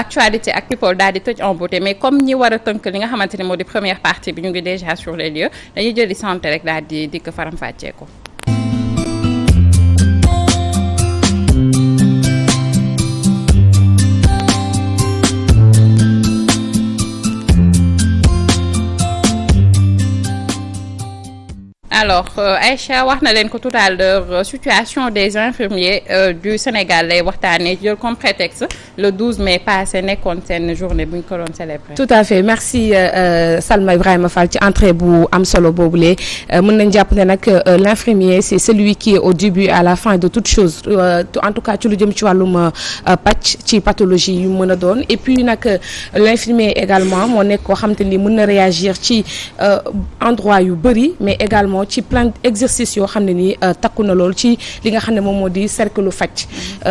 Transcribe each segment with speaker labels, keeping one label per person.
Speaker 1: actualité ak people daal di tëj en beauté mais comme ñi war a tënk li nga xamante ne moo di première partie bi ñu ngi déjà sur les lieux dañuy jëli santé rek daal di dikk faram fàccee ko. Alors Aïcha wax na leen ko tout à l'heure situation des infirmiers du Sénégal lay waxtaanee jël comme prétexte le 12 mai passé nekkoon seen journée bu ñu ko doon célébrer.
Speaker 2: Tout à fait merci Salma Ibrahima Fall ci entrée bu am solo boobule mën nañ jàpp ne nag l'infirmier c'est celui qui est au début et à la fin de toute chose en tout cas ci lu jëm ci wàllum pàcc ci pathologie yu mën a doon et puis nag l'infirmier également moo nekk koo xam te ni mën na réagir ci endroit yu bëri mais également ci plein d'exercices yoo xam ne nii takku na lool ci li nga xam ne moom moo di cercle faj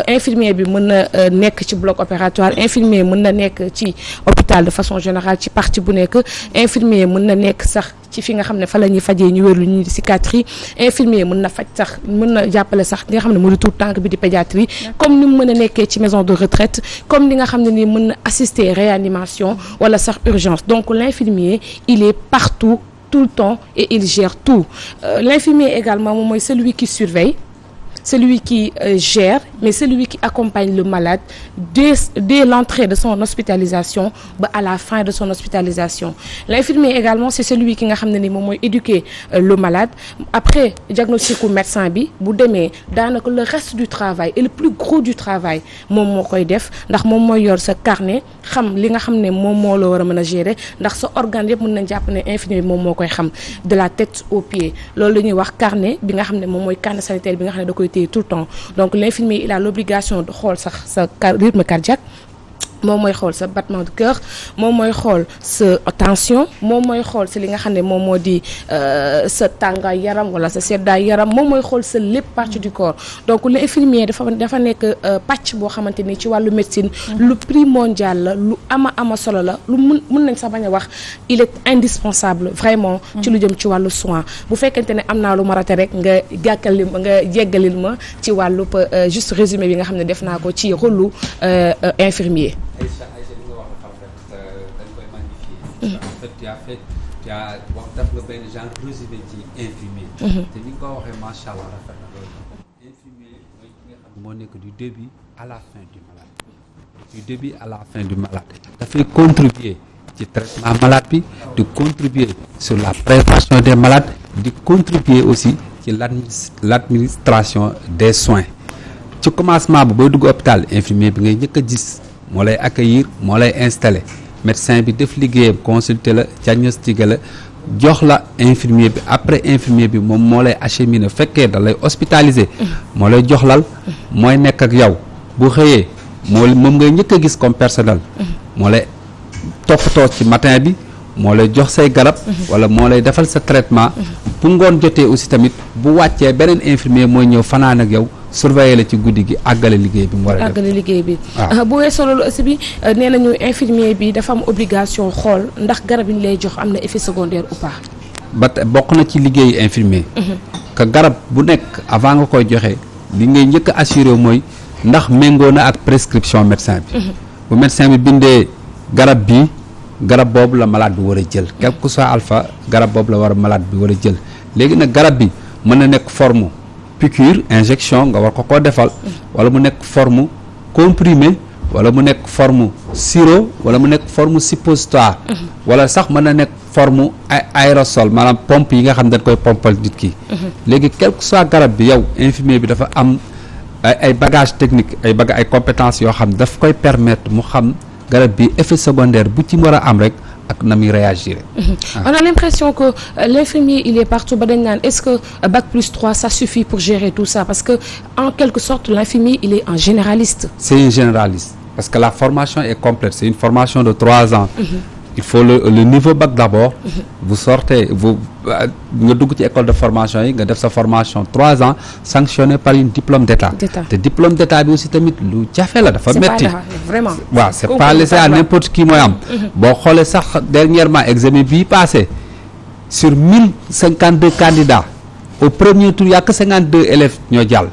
Speaker 2: infirmier bi mën na nekk ci bloc opératoire infirmier mën na nekk ci hôpital de façon générale ci partie bu nekk infirmier mën na nekk sax ci fi nga xam ne fa la ñuy fajee ñu wérlu ñu di psychiatrie infirmier mën na faj sax mën na jàppale sax li nga xam ne moo di tout tànk bi di pédiatrie comme ni mu mën a nekkee ci maison de retraite comme li nga xam ne nii mën na assister réanimation wala sax urgence donc l'infirmier il est partout tout le temps et il gère tout l'infirmier également moom mooy celui qui surveille celui qui gère mais celui qui accompagne le malade dès l'entrée de son hospitalisation ba à la fin de son hospitalisation l'infirmier également c'est celui qui nga xam ne ni moom mooy éduquer le malade après diagnosticu médecin bi bu demee daanaka le reste du travail et le plus gros du travail moom moo koy def ndax moom mooy yor sa carnet xam li nga xam ne moom moo la war a mën a gérer ndax sa organe yëpp mën nañ jàpp ne infirmier bi moom moo koy xam de la tête aux pieds loolu la ñuy wax carnet bi nga xam ne moom mooy carnet sanitaire bi nga xam ne da koy tout le temps donc l'infirmier il a l'obligation de xool sax sa rythme cardiaque moom mooy xool sa battement de cœur moom mooy xool sa tension moom mooy xool sa li nga xam ne moom moo di sa tàngaay yaram wala sa seddaay yaram moom mooy xool sa lépp partie du corps donc l'infirmier dafa nekk pàcc boo xamante ni ci wàllu médecine lu primordial la lu ama solo la lu mun nañ sax bañ a wax il est indispensable vraiment ci lu jëm ci wàllu soin bu fekkente ne am naa lu ma raté rek nga gàkkal nga jéggalil ma ci wàllu juste résumé bi nga xam ne def naa ko ci rôle infirmier.
Speaker 3: Aïcha li nga wax xam rek dañ koy magnifier. En fait tu as wax def nga benn genre résumé ci infirmier. te ni nga ko waxee macha allah rafet na loolu. infirmier mooy ki nga xam ne moo nekk du début à la fin du malade. du début à la fin du malade. dafay contribuer ci traitement malade bi di contribuer sur la prévention des malades di contribuer aussi ci l'administration des soins. ci commencement bi booy dugg hôpital infirmier bi ngay njëkk a gis moo lay accueillir moo lay installer médecin bi def liggéeyam consulter la diagnostiquer la jox la infirmier bi après infirmier bi moom moo lay acheminer fekkee da lay hospitaliser moo lay jox lal mooy nekk ak yow bu xëyee moom ngay njëkk a gis comme personnel moo lay toppatoo ci matin bi moo lay jox say garab wala moo lay defal sa traitement bu ngoon jotee aussi tamit bu wàccee beneen infirmier mooy ñëw fanaan ak yow surveiller la ci guddi gi àggale liggéey bi mu war a def
Speaker 2: àggale liggéey bi bu weesoo loolu aussi bi nee nañu infirmier bi dafa am obligation xool ndax garab yi ñu lay jox am na effet secondaire ou pas
Speaker 3: ba bokk na ci liggéeyu infirmier que garab bu nekk avant nga koy joxe li ngay njëkk a assuré mooy ndax méngoo na ak prescription médecin bi bu médecin bi bindee garab bi garab boobu la malade bi war a jël quel que soit alpha garab boobu la war a malade bi war a jël léegi nag garab bi mën na nekk forme piqûre injection nga war ko koo defal wala mu nekk forme comprimé wala mu nekk forme sirop wala mu nekk forme suppositoire wala sax mën na nekk forme aérosol maanaam pompe yi nga xam dañ koy pompal nit ki léegi quel que soit garab bi yow infirmier bi dafa am ay bagage technique ay compétences yoo xam daf koy permettre mu xam garab bi effet secondaire bu ci war a am rek ak na muy réagir.
Speaker 2: On a l'impression que l'infirmier il est partout ba dañ naan est-ce que bac+3 ça suffit pour gérer tout ça parce que en quelque sorte l'infirmier il est un généraliste.
Speaker 3: C'est un généraliste parce que la formation est complète, c'est une formation de 3 ans. Il faut le niveau bac d'abord. Vous sortez nga dugg ci école de formation yi nga def sa formation 3 ans sanctionné par une diplôme d'état. te diplôme d'état bi aussi tamit lu jafe la dafa metti
Speaker 2: vraiment
Speaker 3: waaw c'est pas laissé à n'importe qui mooy am boo xoolee sax dernièrement examen bii passé sur 1052 candidats au premier tour y'a que 52 élèves ñoo jàll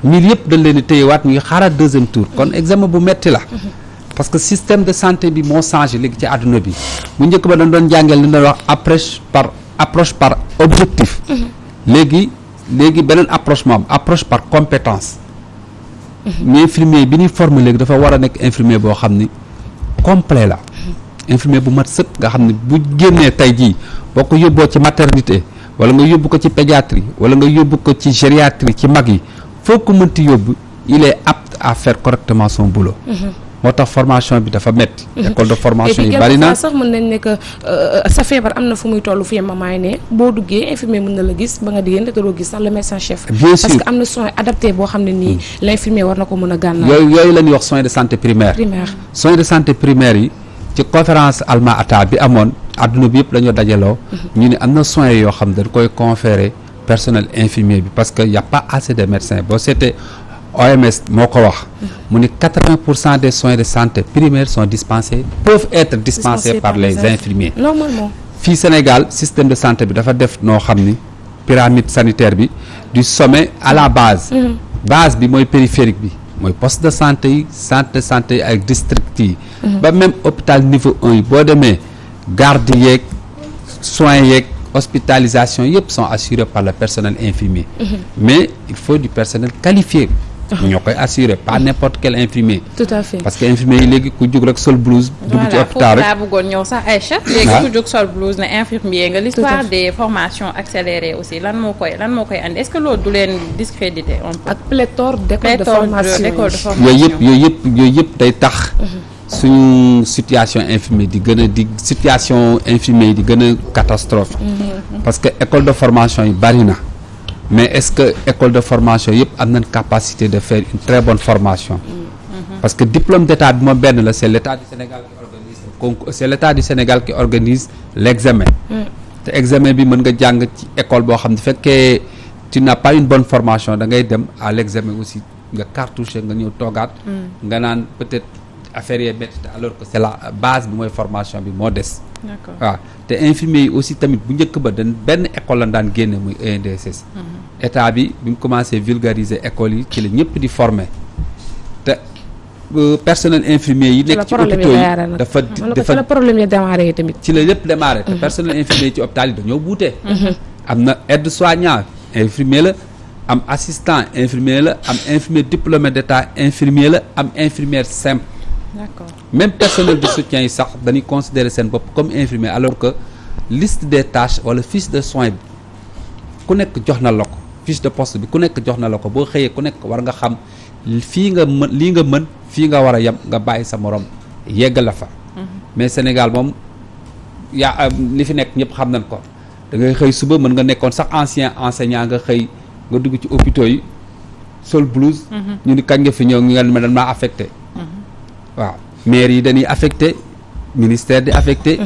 Speaker 3: 1000 yëpp dañ leen di téyewaat ñu ngi xaaraat deuxième tour kon examen bu metti la parce que système de santé bi moo changé léegi ci àdduna bi bu njëkk ba dañ doon jàngeel li ñuy wax approche par objectif. léegi beneen approche moom approche par compétence. mais infirmier bi ñuy former léegi dafa war a nekk infirmier boo xam ni complet la. infirmier bu mat sëpp nga xam ne bu génnee tey jii boo ko yóbboo ci maternité wala nga yóbbu ko ci pédiatrie wala nga yóbbu ko ci gériatrie ci mag yi foo ko mënti yóbbu il est apte à faire correctement son boulot. moo tax formation bi dafa metti école de formation yi bari na
Speaker 2: sax mën nañ ne que sa feebar am na fu muy toll fi mamaay ne boo duggee infirmier mën na la gis ba nga diggéen te doo gis sax le médecin chef.
Speaker 3: bien sûr
Speaker 2: parce que am na soin adapté boo xam ne nii l'infirmier war na ko mën a gànnaaw.
Speaker 3: yooyu la ñuy wax soins de santé primaire. soins de santé primaire yi ci conférence Alma Ata bi amoon adduna bi yëpp dañoo dajaloo. ñu ne am na soins yoo xam dañ koy conférer personnel infirmier bi parce que y a pas assez de médecins boo seetee OMS moo ko wax mu ni 80% des soins de santé primaires sont dispensés peuvent être dispensés par les infirmiers.
Speaker 2: Normalement
Speaker 3: fii Sénégal système de santé bi dafa def noo xam ni pyramide sanitaire bi du sommet à la base. base bi mooy périphérique bi mooy poste de santé yi centre de santé yi ak district yi. ba même hôpital niveau 1 yi boo demee garde yeeg soins yeeg hospitalisation yëpp sont assurés par le personnel infirmier. mais il faut du personnel qualifié. ñoo koy assuré pas n'importe quel infirmier.
Speaker 2: tout à fait
Speaker 3: parce que infirmier yi léegi ku jug rek sol blouse. dugg ci hôpital rek
Speaker 1: voilà foofu laa bëggoon ñëw sax Aïcha. léegi ku jug sol blouse ne infirmier nga. l'histoire des formations accélérées aussi lan moo koy andi est-ce que loolu du leen discréditer un peu.
Speaker 2: ak pléthore d'école de formation
Speaker 3: yooyu yëpp day tax. suñu situation infirmier di gën a situation infirmier yi di gën a catastrophe. parce que école de formation yi bari na. mais est-ce que école de formation yëpp am nañ capacité de faire une très bonne formation. parce que diplôme d'état bi moom benn la c'est l'état du Sénégal qui organise le concours c'est l'état du Sénégal qui organise l'examen. te examen bi mën nga jàng ci école boo xam ne fekkee tu n'as pas une bonne formation da ngay dem à l'examen aussi nga cartouché nga ñëw toogaat. nga naan peut-être affaire yee métti alors que c'est la base bi mooy formation bi moo des.
Speaker 1: d'accord
Speaker 3: waaw te infirmier yi aussi tamit bu njëkk ba dañ benn école la daan génne muy ENDSS. état bi mu commencé vulgariser école yi ci la ñëpp di former te personnel infirmier yi nekk ci hôpitaux yi dafa
Speaker 2: la problème yi démarré tamit
Speaker 3: ci la lépp démarré te personnel infirmier yi ci hôpital yi dañoo buute. am na aide-soignant infirmier la am assistant infirmier la am infirmier diplômé d'état infirmier la am infirmière simple.
Speaker 1: D'accord.
Speaker 3: Même personnel de soutien yi sax dañuy considérer seen bopp comme infirmier alors que liste des tâches wala fiche de soins bi ku nekk jox na la ko fiche de poste bi ku nekk jox na la ko boo xëyee ku nekk war nga xam fii nga mën lii nga mën fii nga war a yem nga bàyyi sa morom yegg la fa. mais Sénégal moom yaa li fi nekk ñëpp xam nañ ko da ngay xëy suba mën nga nekkoon sax ancien enseignant nga xëy nga dugg ci hôpitaux yi sol blouse. ñu ni kañ nga fi ñëw nga ne dañ maa affecté. waaw maire yi dañuy affecté ministère di affecté.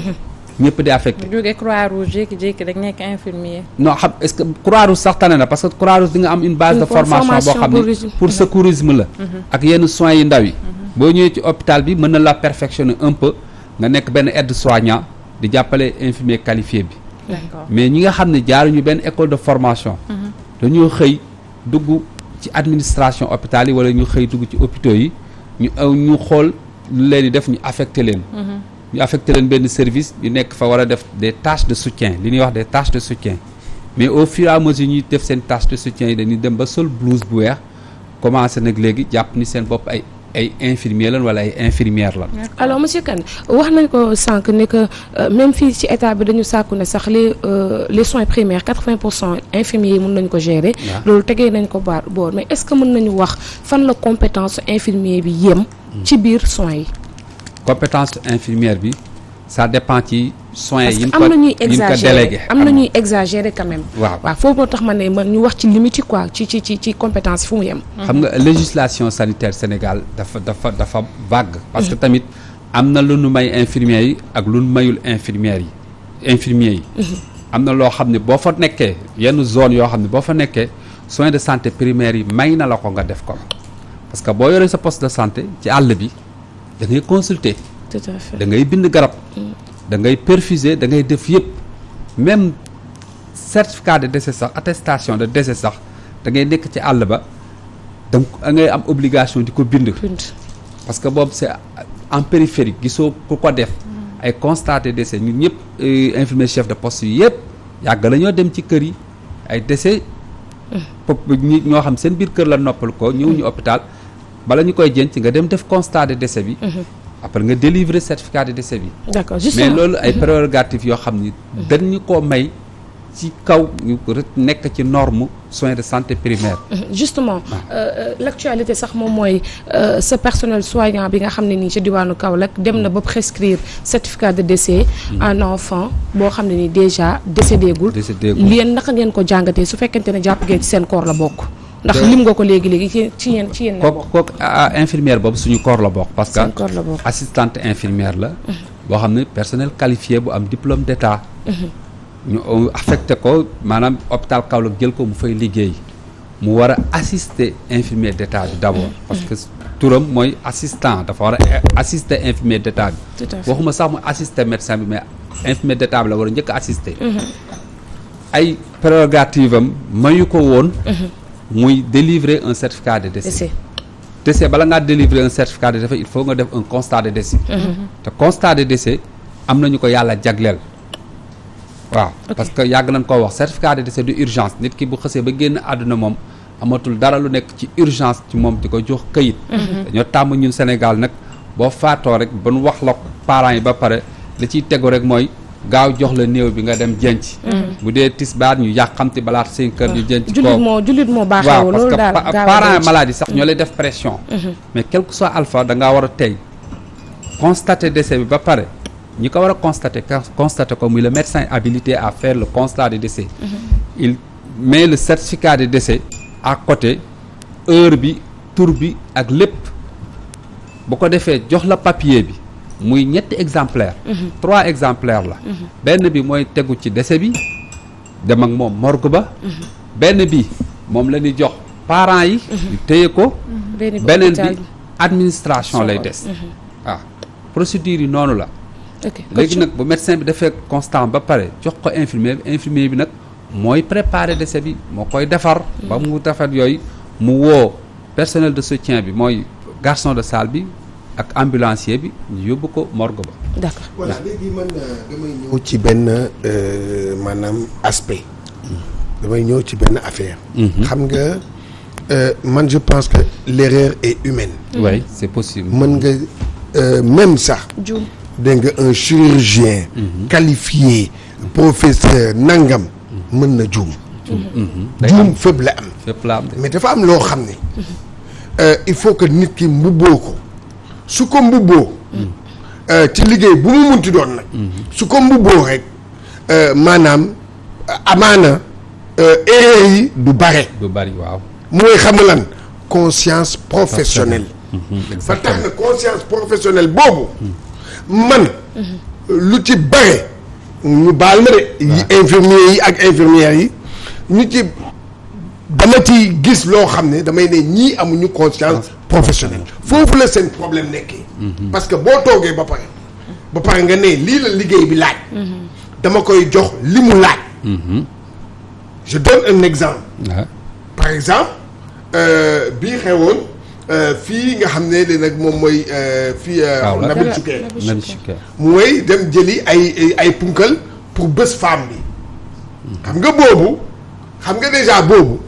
Speaker 3: ñëpp di affecté.
Speaker 1: bu jógee Croix-Rouge jékki-jékki rek nekk infirmier.
Speaker 3: non xam est-ce que Croix-Rouge sax tane na parce que Croix-Rouge di nga am une base de formation boo xam ne pour secourisme la. ak yenn soins yu ndaw yi. boo ñëwee ci hôpital bi mën na la perfectionner un peu nga nekk benn aide-soignant di jàppale infirmier qualifié bi.
Speaker 1: D'accord.
Speaker 3: mais ñi nga xam ne jaaruñu benn école de formation. dañoo xëy dugg ci administration hôpital yi wala ñu xëy dugg ci hôpitaux yi. ñu xool lu leen di def ñu affecté leen. ñu affecté leen benn service yu nekk fa war a def des tâches de soutien li ñuy wax des tâches de soutien mais au fur et à mesure ñuy def seen tâches de soutien yi dañuy dem ba sol blouse bu weex commencé nag léegi jàpp ni seen bopp ay infirmiers lan wala ay infirmières lan.
Speaker 2: alors monsieur Kane wax nañ ko sànq ne que même fii ci état bi dañu sàkku ne sax les soins primaires 80% infirmiers yi mën nañu ko gérer. loolu tegee nañ ko boor mais est-ce que mën nañu wax fan la compétence infirmier bi yem. ci biir soins yi.
Speaker 3: compétence infirmière bi ça dépend ci soins yi.
Speaker 2: am na ñuy exagérer am na
Speaker 3: ñu
Speaker 2: ñuy exagérer quand même.
Speaker 3: waaw
Speaker 2: foofu moo tax ma ne man ñu wax ci limite yi quoi ci compétence fu mu yem.
Speaker 3: xam nga législation sanitaire Sénégal dafa vague. parce que tamit am na lu nu may infirmiers yi ak lu nu mayul infirmiers yi. am na loo xam ne boo fa nekkee yenn zone yoo xam ne boo fa nekkee soins de santé primaires yi may na la ko nga def ko parce que boo yoree sa poste de santé ci àll bi da ngay consulter.
Speaker 2: tout à fait
Speaker 3: da ngay bind garab. da ngay perfuser da ngay def yëpp même certificat de décès sax attestation de décès sax da ngay nekk ci àll ba donc da ngay am obligation di ko bind. parce que boobu c'est en périphérie gisoo ku ko def ay constaté décès ñun ñëpp infirmier chef de poste yi yëpp yàgg la ñoo dem ci kër yi ay décès ñi ñoo xam seen biir kër la noppal ko ñëw ñu hôpital bala ñu koy jënc nga dem def constat de décès bi après nga délivrer certificat de décès bi.
Speaker 2: D'accord, justement.
Speaker 3: mais loolu ay prérogatives yoo xam ni dañu koo may ci kaw ñu nekk ci norme soins de santé primaire.
Speaker 2: Justement l'actualité sax moom mooy ce personnel soignant bi nga xam ne nii ci diwaanu Kaolack dem na ba prescrire certificat de décès à un enfant boo xam ne nii déjà décédé gul. yéen naka ngeen ko jàngatee su fekkente ne jàpp ngeen ci seen corps la bokk. ndax lim nga ko léegi ci yéen la bokk.
Speaker 3: kooku infirmière boobu suñu corps la bokk. parce que
Speaker 2: seen corps la bokk.
Speaker 3: assistante infirmière la. boo xam ne personnel qualifié bu am diplôme d'état. ñu affecté ko maanaam hôpital Kaolack jël ko mu fay liggéey mu war a assister infirmier d'état bi d'abord. parce que turam mooy assistant dafa war a assister infirmier d'état bi. waxuma sax mu assister médecin bi mais infirmier d'état bi la war a njëkk a assister. ay prérogative am mayu ko woon. muy délivrer un certificat de décès. décès bala ngaa délivrer un certificat de décès il faut nga def un constat de décès. te constat de décès am nañu ko yàlla jagleel. waaw parce que yàgg nañ koo wax certificat de décès de urgence nit ki bu xësee ba génn àdduna moom amatul dara lu nekk ci urgence ci moom di ko jox këyit. dañoo tàmm ñun Sénégal nag boo faatoo rek ba nu wax la parents yi ba pare li ciy tegu rek mooy gaaw jox la néew bi nga dem jenc bu dee tisbaar ñu yàqamti balaa 5 heures ñu jenc ko
Speaker 2: jullit moo baaxee
Speaker 3: waaw parce que parents malades yi sax ñoo lay def pression. mais quel que soit alpha da ngaa war a tey constater décès bi ba pare. ñi ko war a constater ko muy le médecin habilité à faire le constat de décès. il met le certificat de décès à côté heure bi tur bi ak lépp bu ko defee jox la papier bi muy ñetti exemplaire 3 exemplaires la benn bi mooy tegu ci décès bi dem ak moom morgue ba benn bi moom la ñuy jox parents yi ñu téye ko beneen bi administration lay des waaw procédure yi noonu la léegi nag bu médecin bi defee constat ba pare jox ko infirmier bi nag mooy préparer décès bi moo koy defar ba mu defar yooyu mu woo personnel de soutien bi mooy garçon de salle bi ak ambulancier bi ñu yóbbu ko morgue ba.
Speaker 2: D'accord.
Speaker 4: Voilà léegi man damay ñëw ci benn maanaam aspect damay ñëw ci benn affaire xam nga man je pense que l'erreur est humaine.
Speaker 3: Oui, c'est possible.
Speaker 4: mën nga même sax dégg nga un chirurgien qualifié professeur nangam mën na juum fépp la am mais dafa am loo xam ne il faut que nit ki mbubboo ko su ko mbubboo ci liggéey bu mu munti doon nag su ko mbubboo rek maanaam amaana erreur yi du bari
Speaker 3: waaw
Speaker 4: mooy xam lan conscience professionnelle fa tax na conscience professionnelle boobu man lu ci bare ñu baal ma de yi infirmiers yi ak infirmières yi ñu ci dama ci gis loo xam ne damay ne ñii amuñu conscience professionnelle foofu la seen problème nekkee parce que boo toogee ba pare nga ne lii la liggéey bi laaj dama koy jox li mu laaj je donne un exemple par exemple bii xewoon fii nga xam ne nag moom mooy fii Nabil Choucair mooy dem jëli ay punkal pour bés femme bi xam nga boobu xam nga déjà boobu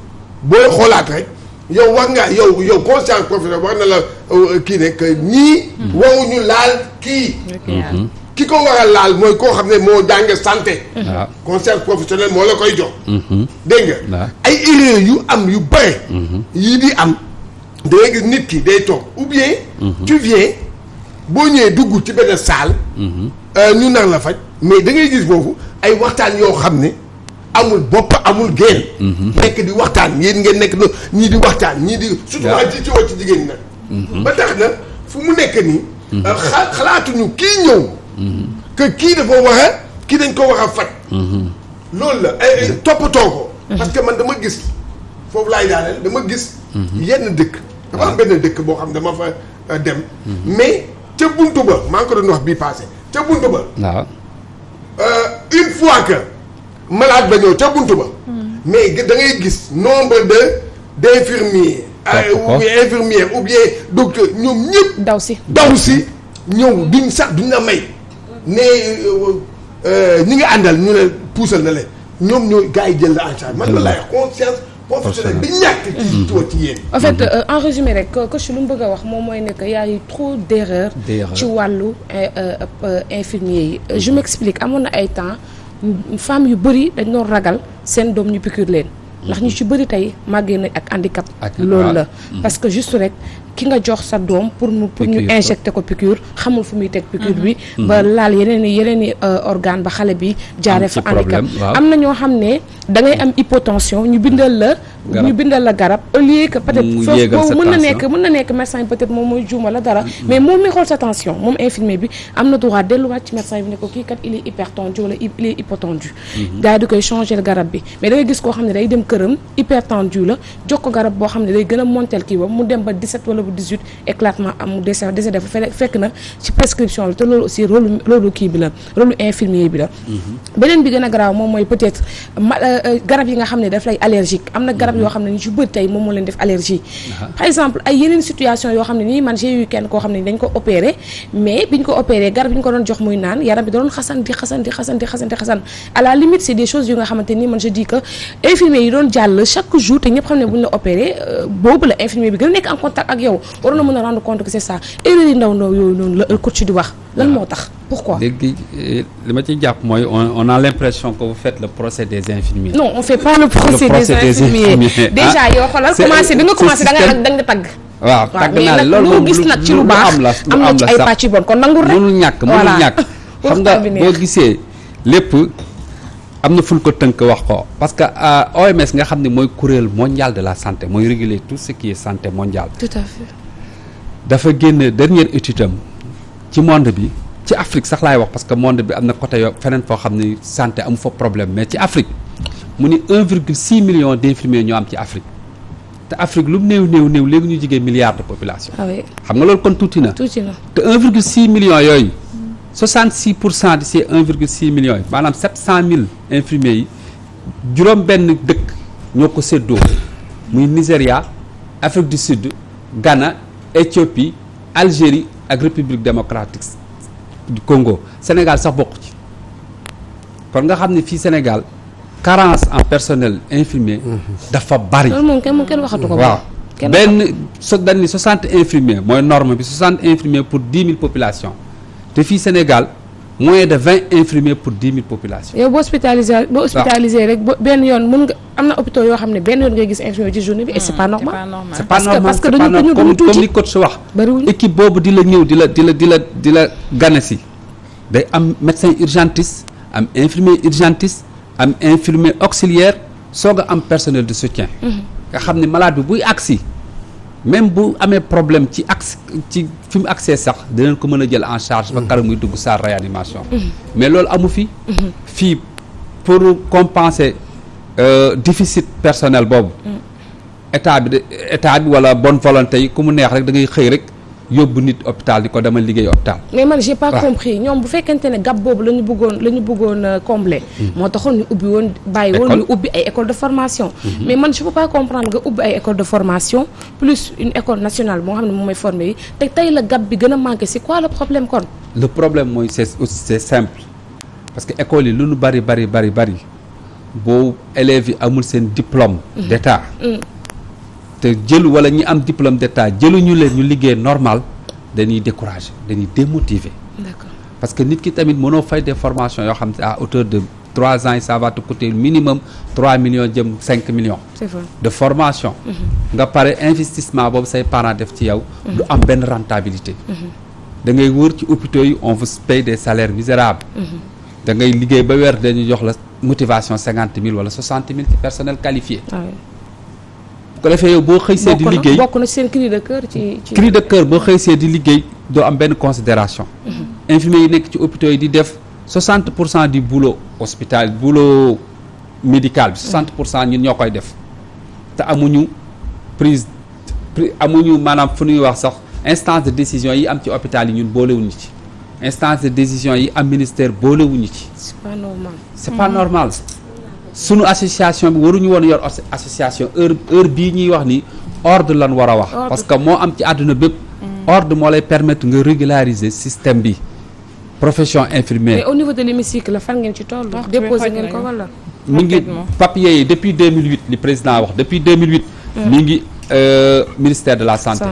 Speaker 4: booy xoolaat rek yow war nga yow conscience professionnelle war na la kii ne que ñii waruñu laal kii ki ko war a laal mooy koo xam ne moo jàng santé conscience professionnelle moo la koy jox dégg nga ay erreur yu am yu bare yii di am da ngay gis nit ki day toog ou bien tu viens boo ñëwee dugg ci benn salle ñu nar la faj mais da ngay gis foofu ay waxtaan yoo xam ne amul bopp amul génn nekk di waxtaan yéen ngeen nekk na ñii di waxtaan ñii di surtout ci woo ci jigéen ñi nag ba tax na fu mu nekk nii xalaatuñu kii ñëw que kii dafa war a kii dañ ko war a faj loolu la toppatoo ko parce que man dama gis foofu laay daaneel dama gis yenn dëkk dafa am benn dëkk boo xam dama fa dem mais ca buntu ba maa ngi ko doon wax bii passé ca buntu ba waaw une fois que malade ba ñëw ca buntu ba mais da ngay gis nombre d'infirmiers ou bien infirmières ou bien docteur ñoom ñëpp daw si ñëw duñ la may ne ñi nga àndal ñu ne puusal na leen ñoom ñooy gars yi jël la en charge man la laay conscience professionnelle bi ñàkk ci yéen.
Speaker 2: en fait en résumé rek coach lu mu bëgg a wax moom mooy ne que y a eu trop d'erreurs ci wàllu infirmier yi je m'explique amoon na ay temps femmes yu bëri dañ doon ragal seen doom ñu piqûre leen ndax ñu ci bëri tey màggee na ak handicap loolu la parce que juste rek ki nga jox sa doom pour ñu injecter ko piqûre xamul fu muy teg piqûre bi ba laal yeneen i organe ba xale bi jaaree fa handicap am na ñoo xam ne da ngay am hypotension ñu bindal la garab au lieu que peut-être foofu boobu mën na nekk médecin yi peut-être moom mooy juuma la dara mais moom mi xool sa tension moom infirmier bi am na droit delluwaat ci médecin bi ne ko kii kat il est hypertendu wala il est hypotendu daal di koy changer garab bi mais da ngay gis koo xam ne day dem këram hypertendu la jox ko garab boo xam ne day gën a montel kii ba mu dem ba 17 wala bu 18 éclatement am mu décédé fekk na ci prescription bi te loolu aussi rôle kii bi la rôle infirmier bi la beneen bi gën a garaaw moom mooy peut-être garab yi nga xam ne daf lay allergique am na garab yoo xam ne ñu ci bëri tey moom moo leen def allergie par exemple ay yeneen situation yoo xam ne nii man j'ai eu kenn koo xam ne dañ ko opéré mais biñ ko opéré garab yi ñu ko doon jox muy naan yaram bi da doon xasan à la limite c'est des choses yu nga xamante ni man je dis que infirmier yi doon jàll chaque jour te ñëpp xam ne bu ñu la opéré boobu la infirmier bi gën a nekk en contact ak yow waroon na mën a rendre compte que c'est ça erreur yi ndaw yooyu noonu la coach di wax lan moo tax pourquoi
Speaker 3: léegi li ma ci jàpp mooy on a l'impression que vous faites le procès des infirmiers.
Speaker 2: Non, on fait pas le procès des infirmiers. Déjà yoo xoolal commencé bi nga commencé da nga tagg.
Speaker 3: waaw tagg naa loolu
Speaker 2: gis nag ci lu baax am na ci ay pàcc yu bon kon nangul rek.
Speaker 3: mënul ñàkk xam nga boo gisee lépp am na ful ko tënk wax ko parce que OMS nga xam ne mooy kuréel mondial de la santé mooy réguler tout ce qui est santé mondiale.
Speaker 2: Tout à fait.
Speaker 3: dafa génn dernière étude am ci monde bi. ci Afrique sax laay wax parce que monde bi am na côté yoo feneen foo xam ne santé amu fa problème mais ci Afrique mu ni 1,6 million d'infirmiers ñoo am ci Afrique te Afrique lu mu néew léegi ñu jigee milliards de population.
Speaker 2: Ah oui.
Speaker 3: xam nga loolu kon tuuti na. te 1,6 million yooyu 66% de ces 1,6 millions yi maanaam 700 000 infirmiers yi juróom benn dëkk ñoo ko séddoo muy Nigéria Afrique du Sud Ghana Éthiopie Algérie ak République démocratique du Congo Sénégal sax bokk ci kon nga xam ne fii Sénégal carence en personnel infirmier dafa bari.
Speaker 2: loolu moom kenn waxatu ko.
Speaker 3: waaw benn dañ ni 60 infirmiers mooy norme bi 60 infirmiers pour 10 000 populations te fii Sénégal moins de 20 infirmiers pour 10 000 populations.
Speaker 2: yow boo hospitalisé rek benn yoon mën nga am na hôpitaux yoo xam ne benn yoon ngay gis infirmier ci journée bi et c'est pas normal.
Speaker 3: c'est pas normal
Speaker 2: parce que dañu tuuti
Speaker 3: comme ni coach wax.
Speaker 2: bariwuñu
Speaker 3: équipe boobu di la ñëw di la gane si day am médecin urgentiste am infirmier urgentiste am infirmier auxiliaire soog a am personnel de soutien. nga xam ne malade bi buy agsi même bu amee problème ci fi mu accès sax dinañ ko mën a jël en charge. ba kàr muy dugg sa réanimation. mais loolu amu fi. fii pour compenser déficit personnel boobu. état bi wala bonne volonté yi ku mu neex rek da ngay xëy rek yóbbu nit hôpital di ko dama liggéey hôpital.
Speaker 2: mais man j'ai pas compris ñoom bu fekkente ne gap boobu la ñu bëggoon combler. moo taxoon ñu ubbi woon bàyyi woon ñu ubbi ay école de formation. mais man je peux pas comprendre nga ubbi ay école de formation plus une école nationale moo xam ne moom mooy former yi te tey la gap bi gën a manqué c'est quoi le problème kon.
Speaker 3: le problème mooy c'est simple parce que école yi lu nu bari boo élèves yi amul seen diplôme d'état. te jëlu wala ñi am diplôme d'état jëluñu leen ñu liggéey normal dañuy décourager dañuy démotiver.
Speaker 2: D'accord.
Speaker 3: parce que nit ki tamit mënoo fay des formations yoo xam ne à hauteur de 3 ans ça va te coûter minimum 3 millions jëm 5 millions.
Speaker 2: C'est vrai.
Speaker 3: de formation. nga pare investissement boobu say parents def ci yow. du am benn rentabilité. da ngay wër ci hôpitaux yi on vous paye des salaires misérables. da ngay liggéey ba weer dañuy jox la motivation 50 000 wala 60 000 ci personnel qualifié.
Speaker 2: Ah oui.
Speaker 3: bu ko defee yow boo xëysee di liggéey
Speaker 2: bokk na seen cri de cœur ci
Speaker 3: cri de cœur boo xëysee di liggéey doo am benn considération. infirmiers yi nekk ci hôpitaux yi di def 60% du boulot médical bi 60% ñun ñoo koy def te amuñu amuñu maanaam fu ñuy wax sax instance de décision yi am ci hôpital yi ñun boolewuñu ci instance de décision yi am ministère boolewuñu ci.
Speaker 2: c'est pas normal.
Speaker 3: c'est pas normal. sunu association bi waruñu woon yor association heure bii ñuy wax ni ordre lan war a wax. parce que moo am ci àdduna bépp. ordre moo lay permettre nga régulariser système bi profession infirmière.
Speaker 2: mais au niveau de l'hémicycle fan ngeen ci toll. déposé ngeen ko wala.
Speaker 3: mi ngi papier yi depuis 2008 li président wax depuis 2008. mi ngi ministère de la santé.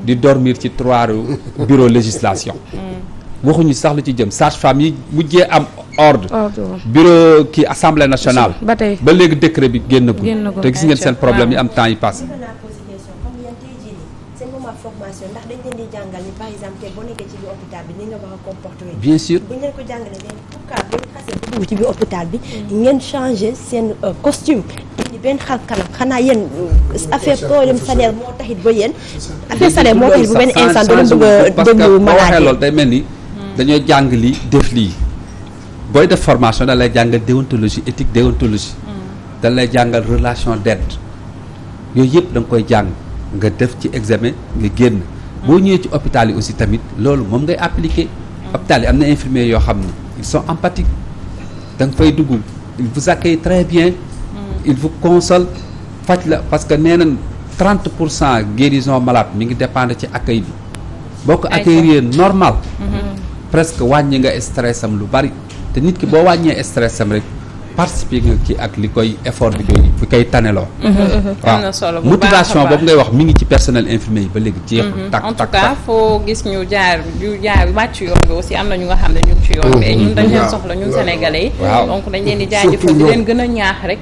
Speaker 3: di dormir ci 3 bureau législation. waxuñu sax lu ci jëm sage-femme yi mujjee am ordre. bureau kii assemblée nationale.
Speaker 2: ba tey
Speaker 3: ba léegi décret bi génnagul. te gis ngeen seen problème yi am temps yi passé.
Speaker 5: formation ndax dañ leen di jàngal ni par exemple tey boo nekkee ci biir hôpital bi ni nga war a comporter.
Speaker 3: bien sûr
Speaker 5: bu ñu leen ko jàngalee leen pourquoi bu ñu xasee ba dugg ci biir hôpital bi. ngeen changer seen costume. di benn xar kanam xanaa yéen affaire problème salaire moo taxit ba yéen. affaire salaire moo taxit ba benn instant dana bëgg a déglu malade
Speaker 3: parce que loolu day mel ni dañoo jàng lii def lii booy def formation da lay jàngal déontologie éthique déontologie. da lay jàngal relation d'aide yooyu yëpp da nga koy jàng. nga def ci examen nga génn boo ñëwee ci hôpital yi aussi tamit loolu moom ngay appliquer hôpital yi am na infirmiers yoo xam ne ils sont empathiques da nga fay dugg ils vous accueillent très bien ils vous consolent faj la parce que nee nañ 30% guérison malade mi ngi dépendre ci accueil bi boo ko accueillir normal presque wàññi nga stress am lu bari te nit ki boo wàññee stress am rek participer nga ci ak li koy effort bi koy taneloo.
Speaker 1: am na solo bu baax
Speaker 3: motivation boobu ngay wax mi ngi ci personnel infirmier yi ba léegi jeexul.
Speaker 1: en tout cas foo gis ñu jaar wàcc yoon bi aussi am na ñu nga xam ne ñu ngi ci yoon bi ñun dañ leen soxla ñun sénégalais yi. donc dañ leen di jaajëfal di leen gën a ñaax rek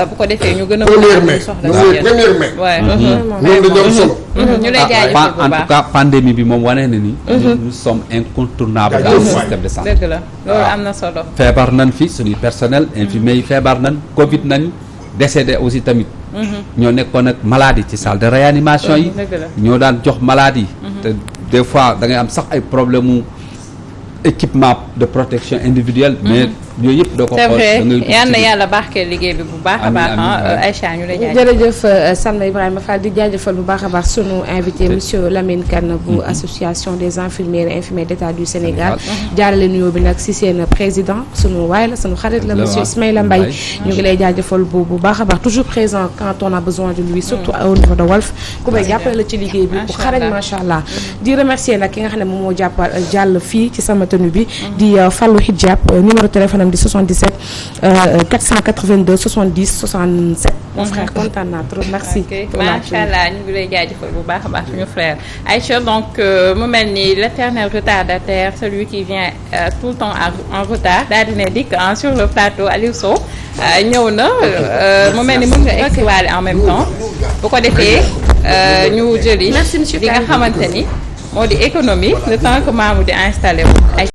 Speaker 1: bu ko defee ñu gën a.
Speaker 4: première
Speaker 1: soxla
Speaker 4: première mai.
Speaker 1: waaw
Speaker 4: ñoom dañoo am solo.
Speaker 1: ñu lay jaajëfal bu baax
Speaker 3: en tout cas pandémie bi moom wane na ni. nous sommes incontournables dans le système de santé.
Speaker 1: dëgg la loolu am na solo.
Speaker 3: feebar nañ fi suñuy personnel infirmier yi feebar nañ Covid nañ décédé aussi tamit. ñoo nekkoon ak maladie ci salle de réanimation yi. ñoo daan jox maladie. te des fois da ngay am sax ay problème mu équipement de protection individuelle. mais yooyu yëpp doo ko xool da ngay
Speaker 1: yal na yàlla barkeel liggéey bi bu baax a baax. Aïcha ñu lay jaajëfal.
Speaker 2: jërëjëf Salma Ibrahima Fall di jaajëfal bu baax a baax sunu invité monsieur Lamine Kane bu association des infirmières et infirmiers d'État du Sénégal. jaarale nuyoo bi nag si seen président sunu waay la sunu xarit la monsieur Ismaïla Mbaye ñu ngi lay jaajëfal bu baax a baax toujours présent quand on a besoin de lui surtout au niveau de Walf ku may jàppale la ci liggéey bi bu xarañ macha allah. di remercier nag ki nga xam ne moom moo jàppal jàll fii ci sama tenue bi di Fallou Hijab numéro téléphone am di 77 482 70 67. mon frère kontaan naa trop merci.
Speaker 1: macha allah ñu ngi lay jaajëfal bu baax a baax suñu frère. Aïcha donc mu mel ni l'éternel retardataire celui qui vient tout le temps en retard daal di ne dikk sur le plateau Aliou Sow ñëw na mu mel ni mën nga expliquer en même temps bu ko defee ñu jëli li nga xamante ni moo di économie le temps que Mamou di installé wu.